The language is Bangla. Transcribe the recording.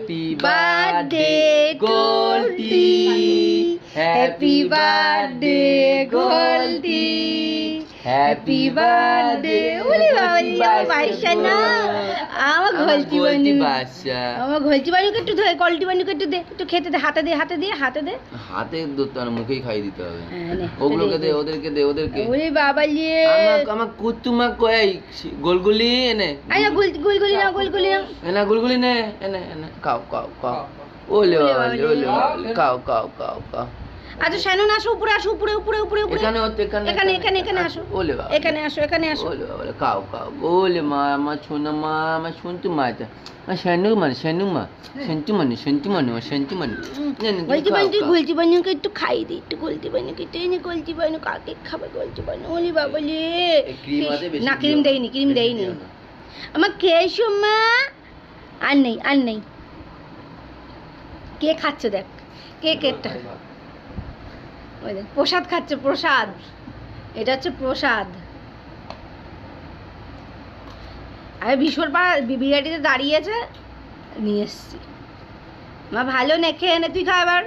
Happy birthday Goldie, happy birthday Goldie, happy birthday ওরে বাবা আমার বাইশা না আমার গোলটি বাচ্চা আমার গোলটি বানুকে একটু ধরে গোলটি বানুকে একটু দে একটু খেতে দে হাতে দে হাতে দুটো মুখেই খাই দিতে হবে ওগুলোকে দে ওদেরকে ওরে বাবা লিয়ে আমার কুতুমা কই গোলগুলি এনে আরে গোলগুলি না গোলগুলি নে এনে খাও ওলে বাবা খাও আচ্ছা শানু না আসো উপরে এখানে আসো ওলে বাবা এখানে আসো ওলে বাবা খাও ওলে মা আমার সোনা মা আমার শুনতু মা এটা শানু মা শান্তি মানে গোলটি বানুকে একটু খাই দি একটু গোলটি বানুকে টেনে গোলটি বানু কাকে খাবে গোলটি বানু ওলে বাবা লে না ক্রিম দেইনি আমার খেয়েছো মা আর নেই কে খাচ্ছে দেখ কেকটা ওই দেখ প্রসাদ খাচ্ছে এটা হচ্ছে প্রসাদ আমি ভীষণ বিরিয়ানিতে দাঁড়িয়েছে নিয়ে এসছি মা ভালো না খেয়ে নে তুই খা এবার